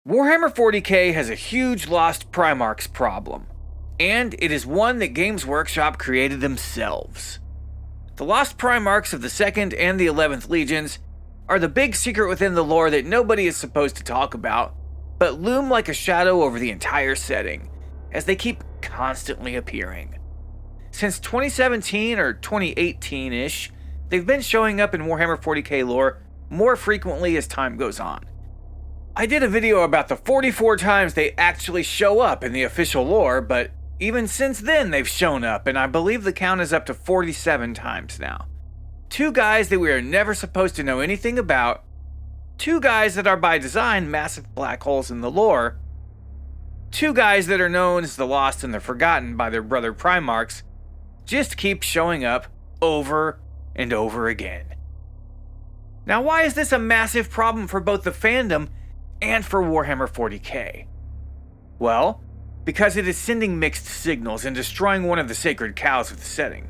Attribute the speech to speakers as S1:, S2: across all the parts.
S1: Warhammer 40K has a huge Lost Primarchs problem, and it is one that Games Workshop created themselves. The Lost Primarchs of the 2nd and the 11th Legions are the big secret within the lore that nobody is supposed to talk about, but loom like a shadow over the entire setting, as they keep constantly appearing. Since 2017 or 2018-ish, they've been showing up in Warhammer 40K lore more frequently as time goes on. I did a video about the 44 times they actually show up in the official lore, but even since then they've shown up, and I believe the count is up to 47 times now. 2 guys that we are never supposed to know anything about, 2 guys that are by design massive black holes in the lore, 2 guys that are known as the Lost and the Forgotten by their brother Primarchs, just keep showing up over and over again. Now, why is this a massive problem for both the fandom and for Warhammer 40K? Well, because it is sending mixed signals and destroying one of the sacred cows of the setting.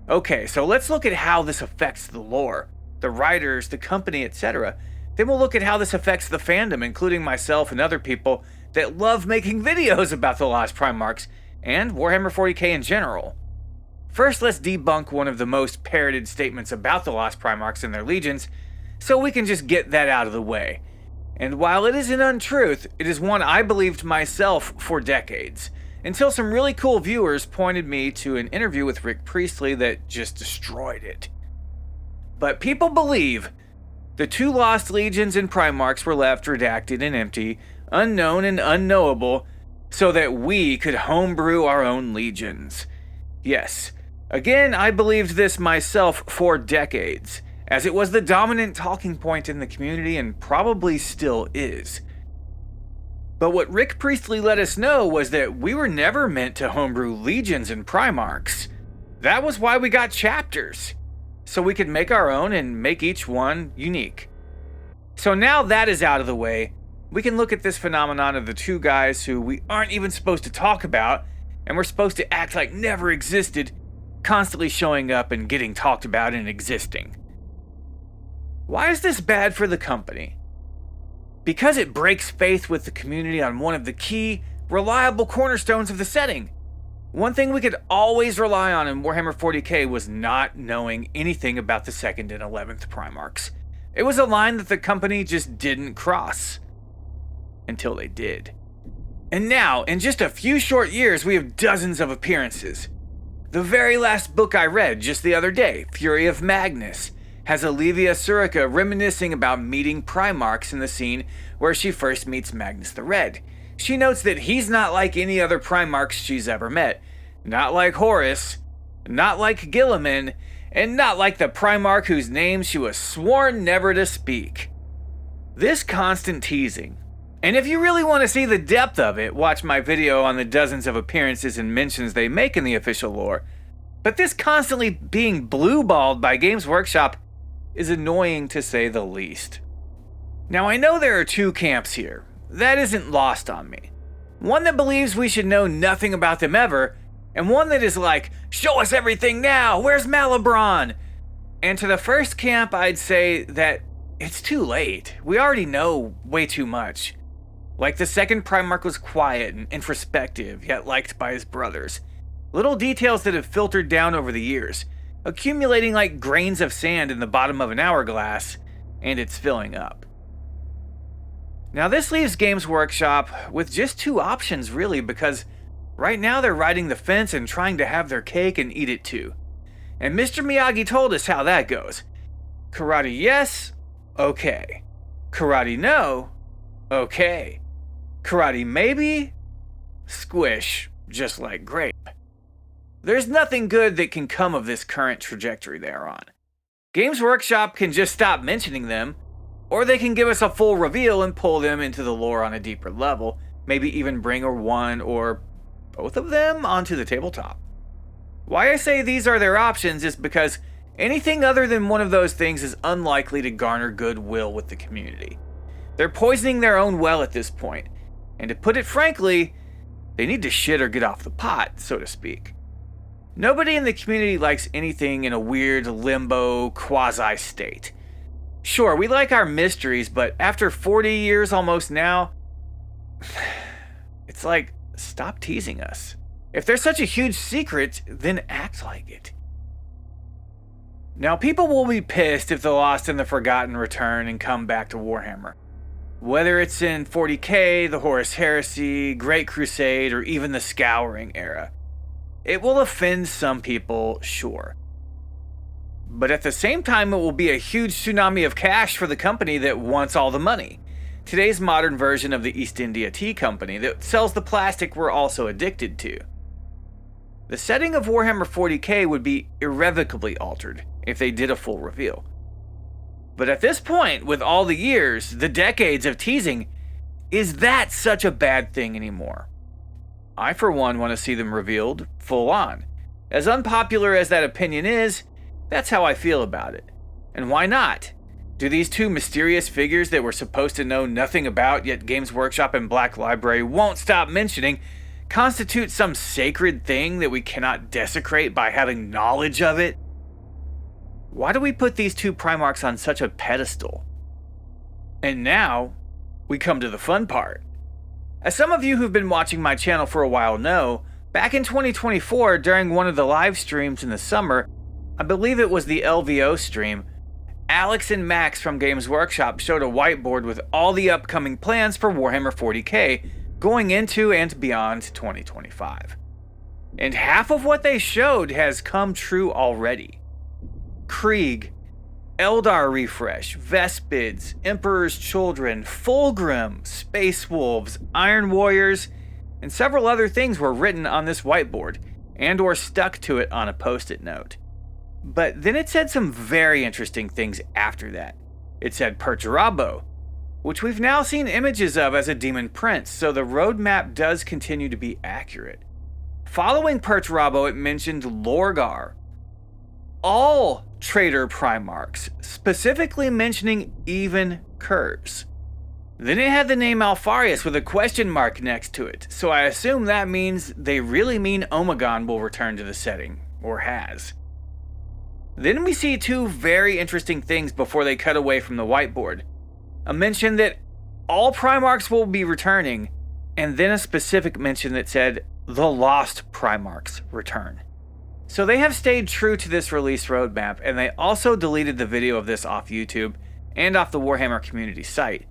S1: Okay, so let's look at how this affects the lore, the writers, the company, etc. Then we'll look at how this affects the fandom, including myself and other people that love making videos about the Lost Primarchs and Warhammer 40K in general. First, let's debunk one of the most parroted statements about the Lost Primarchs and their legions, so we can just get that out of the way. And while it is an untruth, it is one I believed myself for decades, until some really cool viewers pointed me to an interview with Rick Priestley that just destroyed it. But people believe the 2 lost legions and Primarchs were left redacted and empty, unknown and unknowable, so that we could homebrew our own legions. Yes, again, I believed this myself for decades, as it was the dominant talking point in the community and probably still is. But what Rick Priestley let us know was that we were never meant to homebrew legions and Primarchs. That was why we got chapters, so we could make our own and make each one unique. So now that is out of the way, we can look at this phenomenon of the 2 guys who we aren't even supposed to talk about, and we're supposed to act like never existed, constantly showing up and getting talked about and existing. Why is this bad for the company? Because it breaks faith with the community on one of the key, reliable cornerstones of the setting. One thing we could always rely on in Warhammer 40K was not knowing anything about the 2nd and 11th Primarchs. It was a line that the company just didn't cross. Until they did. And now, in just a few short years, we have dozens of appearances. The very last book I read just the other day, Fury of Magnus, has Olivia Surica reminiscing about meeting Primarchs in the scene where she first meets Magnus the Red. She notes that he's not like any other Primarchs she's ever met. Not like Horus, not like Guilliman, and not like the Primarch whose name she was sworn never to speak. This constant teasing. And if you really want to see the depth of it, watch my video on the dozens of appearances and mentions they make in the official lore. But this constantly being blue-balled by Games Workshop is annoying to say the least. Now, I know there are 2 camps here. That isn't lost on me. One that believes we should know nothing about them ever, and one that is like, show us everything now, where's Malibran? And to the first camp, I'd say that it's too late. We already know way too much. Like the 2nd Primarch was quiet and introspective, yet liked by his brothers. Little details that have filtered down over the years, accumulating like grains of sand in the bottom of an hourglass, and it's filling up. Now this leaves Games Workshop with just 2 options really, because right now they're riding the fence and trying to have their cake and eat it too. And Mr. Miyagi told us how that goes. Karate yes, okay. Karate no, okay. Karate maybe, squish, just like grape. There's nothing good that can come of this current trajectory they are on. Games Workshop can just stop mentioning them, or they can give us a full reveal and pull them into the lore on a deeper level, maybe even bring one or both of them onto the tabletop. Why I say these are their options is because anything other than one of those things is unlikely to garner goodwill with the community. They're poisoning their own well at this point, and to put it frankly, they need to shit or get off the pot, so to speak. Nobody in the community likes anything in a weird limbo quasi-state. Sure, we like our mysteries, but after 40 years almost now, it's like, stop teasing us. If there's such a huge secret, then act like it. Now, people will be pissed if the Lost and the Forgotten return and come back to Warhammer. Whether it's in 40K, the Horus Heresy, Great Crusade, or even the Scouring era. It will offend some people, sure. But at the same time, it will be a huge tsunami of cash for the company that wants all the money. Today's modern version of the East India Tea Company that sells the plastic we're also addicted to. The setting of Warhammer 40K would be irrevocably altered if they did a full reveal. But at this point, with all the years, the decades of teasing, is that such a bad thing anymore? I, for one, want to see them revealed full on. As unpopular as that opinion is, that's how I feel about it. And why not? Do these two mysterious figures that we're supposed to know nothing about, yet Games Workshop and Black Library won't stop mentioning, constitute some sacred thing that we cannot desecrate by having knowledge of it? Why do we put these two Primarchs on such a pedestal? And now, we come to the fun part. As some of you who've been watching my channel for a while know, back in 2024, during one of the live streams in the summer, I believe it was the LVO stream, Alex and Max from Games Workshop showed a whiteboard with all the upcoming plans for Warhammer 40K going into and beyond 2025. And half of what they showed has come true already. Krieg, Eldar Refresh, Vespids, Emperor's Children, Fulgrim, Space Wolves, Iron Warriors, and several other things were written on this whiteboard and or stuck to it on a post-it note. But then it said some very interesting things after that. It said Perturabo, which we've now seen images of as a demon prince, so the roadmap does continue to be accurate. Following Perturabo, it mentioned Lorgar, all Traitor Primarchs, specifically mentioning even Curze. Then it had the name Alfarius with a question mark next to it, so I assume that means they really mean Omegon will return to the setting, or has. Then we see two very interesting things before they cut away from the whiteboard. A mention that all Primarchs will be returning, and then a specific mention that said the Lost Primarchs return. So they have stayed true to this release roadmap, and they also deleted the video of this off YouTube and off the Warhammer community site.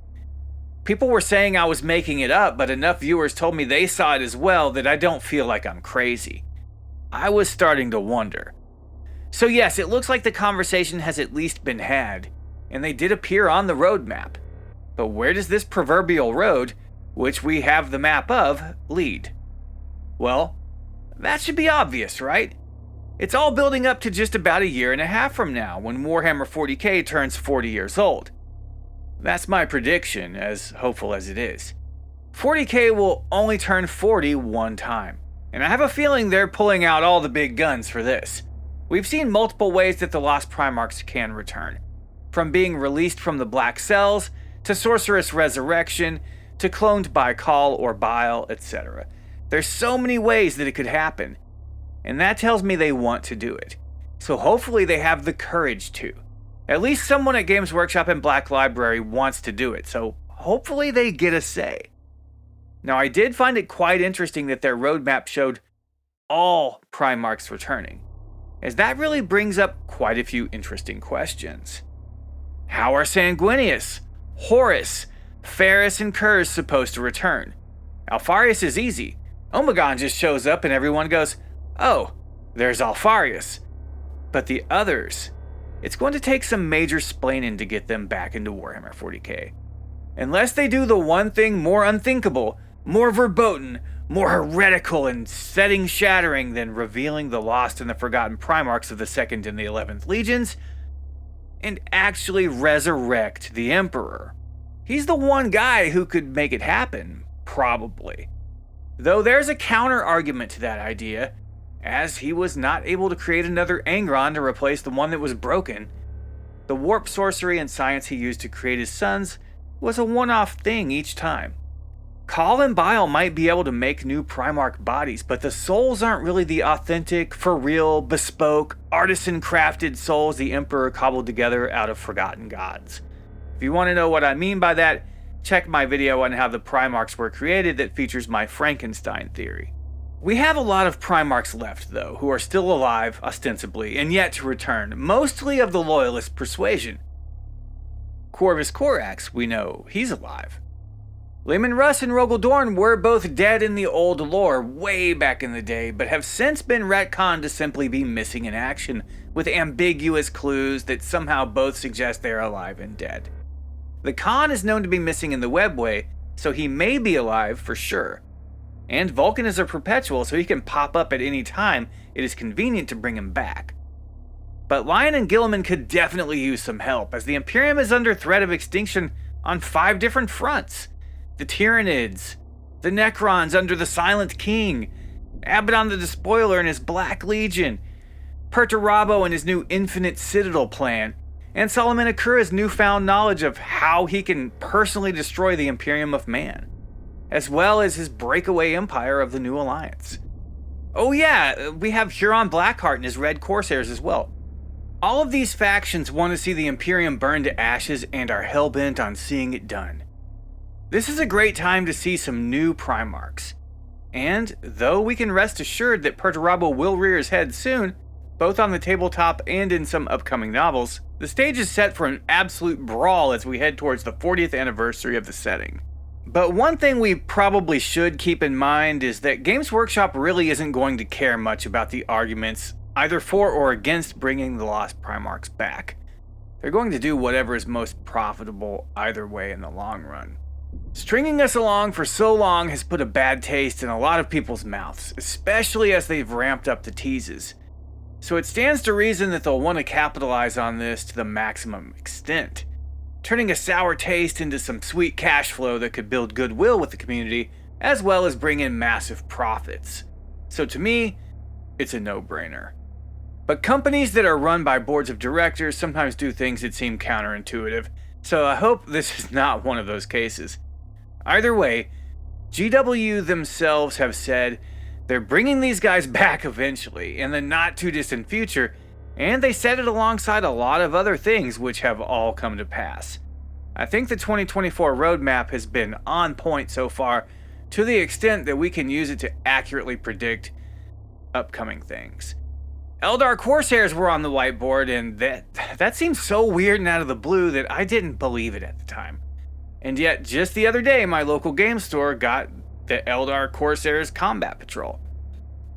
S1: People were saying I was making it up, but enough viewers told me they saw it as well that I don't feel like I'm crazy. I was starting to wonder. So yes, it looks like the conversation has at least been had, and they did appear on the roadmap. But where does this proverbial road, which we have the map of, lead? Well, that should be obvious, right? It's all building up to just about a year and a half from now, when Warhammer 40K turns 40 years old. That's my prediction, as hopeful as it is. 40K will only turn 40 one time, and I have a feeling they're pulling out all the big guns for this. We've seen multiple ways that the Lost Primarchs can return, from being released from the Black Cells, to Sorceress Resurrection, to cloned by Call or Bile, etc. There's so many ways that it could happen, and that tells me they want to do it. So hopefully they have the courage to. At least someone at Games Workshop and Black Library wants to do it, so hopefully they get a say. Now, I did find it quite interesting that their roadmap showed all Primarchs returning, as that really brings up quite a few interesting questions. How are Sanguinius, Horus, Ferris, and Curze supposed to return? Alfarius is easy. Omegon just shows up and everyone goes, oh, there's Alfarius. But the others, it's going to take some major splaining to get them back into Warhammer 40K. Unless they do the one thing more unthinkable, more verboten, more heretical and setting-shattering than revealing the Lost and the Forgotten Primarchs of the 2nd and the 11th Legions, and actually resurrect the Emperor. He's the one guy who could make it happen, probably. Though there's a counter-argument to that idea, as he was not able to create another Angron to replace the one that was broken. The warp sorcery and science he used to create his sons was a one-off thing each time. Call and Bile might be able to make new Primarch bodies, but the souls aren't really the authentic, for real, bespoke, artisan-crafted souls the Emperor cobbled together out of forgotten gods. If you want to know what I mean by that, check my video on how the Primarchs were created that features my Frankenstein theory. We have a lot of Primarchs left, though, who are still alive, ostensibly, and yet to return, mostly of the Loyalist persuasion. Corvus Corax, we know, he's alive. Leman Russ and Rogel Dorn were both dead in the old lore way back in the day, but have since been retconned to simply be missing in action, with ambiguous clues that somehow both suggest they're alive and dead. The Khan is known to be missing in the webway, so he may be alive for sure. And Vulcan is a perpetual, so he can pop up at any time it is convenient to bring him back. But Lion and Gilliman could definitely use some help, as the Imperium is under threat of extinction on 5 different fronts. The Tyranids, the Necrons under the Silent King, Abaddon the Despoiler and his Black Legion, Perturabo and his new Infinite Citadel plan, and Solomon Akura's newfound knowledge of how he can personally destroy the Imperium of Man, as well as his breakaway empire of the New Alliance. Oh yeah, we have Huron Blackheart and his Red Corsairs as well. All of these factions want to see the Imperium burn to ashes and are hell-bent on seeing it done. This is a great time to see some new Primarchs. And, though we can rest assured that Perturabo will rear his head soon, both on the tabletop and in some upcoming novels, the stage is set for an absolute brawl as we head towards the 40th anniversary of the setting. But one thing we probably should keep in mind is that Games Workshop really isn't going to care much about the arguments either for or against bringing the Lost Primarchs back. They're going to do whatever is most profitable either way in the long run. Stringing us along for so long has put a bad taste in a lot of people's mouths, especially as they've ramped up the teases. So it stands to reason that they'll want to capitalize on this to the maximum extent, turning a sour taste into some sweet cash flow that could build goodwill with the community, as well as bring in massive profits. So to me, it's a no-brainer. But companies that are run by boards of directors sometimes do things that seem counterintuitive, so I hope this is not one of those cases. Either way, GW themselves have said they're bringing these guys back eventually in the not too distant future, and they said it alongside a lot of other things which have all come to pass. I think the 2024 roadmap has been on point so far, to the extent that we can use it to accurately predict upcoming things. Eldar Corsairs were on the whiteboard, and that seemed so weird and out of the blue that I didn't believe it at the time. And yet, just the other day, my local game store got the Eldar Corsairs Combat Patrol.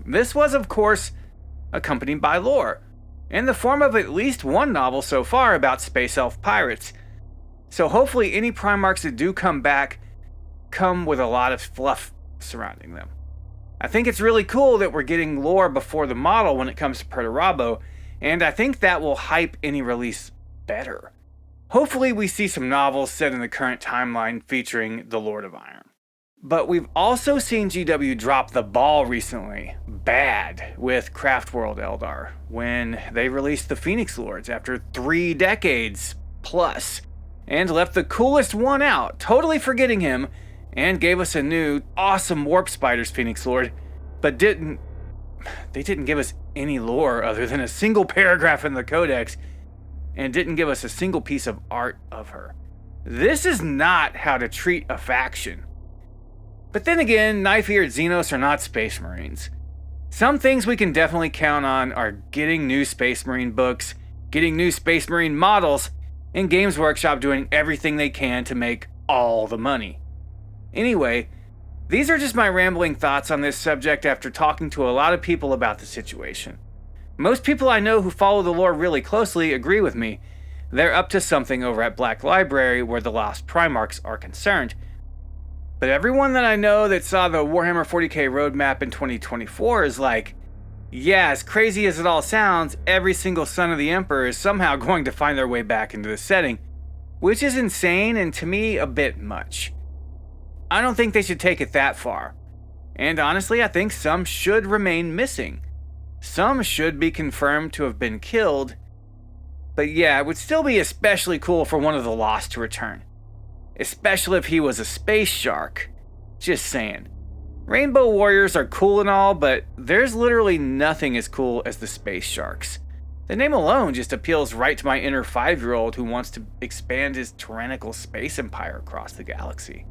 S1: This was, of course, accompanied by lore, in the form of at least one novel so far about space elf pirates. So hopefully any Primarchs that do come back come with a lot of fluff surrounding them. I think it's really cool that we're getting lore before the model when it comes to Perturabo, and I think that will hype any release better. Hopefully we see some novels set in the current timeline featuring the Lord of Iron. But we've also seen GW drop the ball recently, bad, with Craftworld Eldar, when they released the Phoenix Lords after 3 decades plus, and left the coolest one out, totally forgetting him, and gave us a new, awesome Warp Spiders Phoenix Lord, but they didn't give us any lore other than a single paragraph in the Codex, and didn't give us a single piece of art of her. This is not how to treat a faction. But then again, knife-eared Xenos are not Space Marines. Some things we can definitely count on are getting new Space Marine books, getting new Space Marine models, and Games Workshop doing everything they can to make all the money. Anyway, these are just my rambling thoughts on this subject after talking to a lot of people about the situation. Most people I know who follow the lore really closely agree with me. They're up to something over at Black Library where the Lost Primarchs are concerned. But everyone that I know that saw the Warhammer 40K roadmap in 2024 is like, yeah, as crazy as it all sounds, every single son of the Emperor is somehow going to find their way back into the setting, which is insane and to me a bit much. I don't think they should take it that far. And honestly, I think some should remain missing. Some should be confirmed to have been killed. But yeah, it would still be especially cool for one of the Lost to return. Especially if he was a space shark. Just saying. Rainbow Warriors are cool and all, but there's literally nothing as cool as the Space Sharks. The name alone just appeals right to my inner 5-year-old who wants to expand his tyrannical space empire across the galaxy.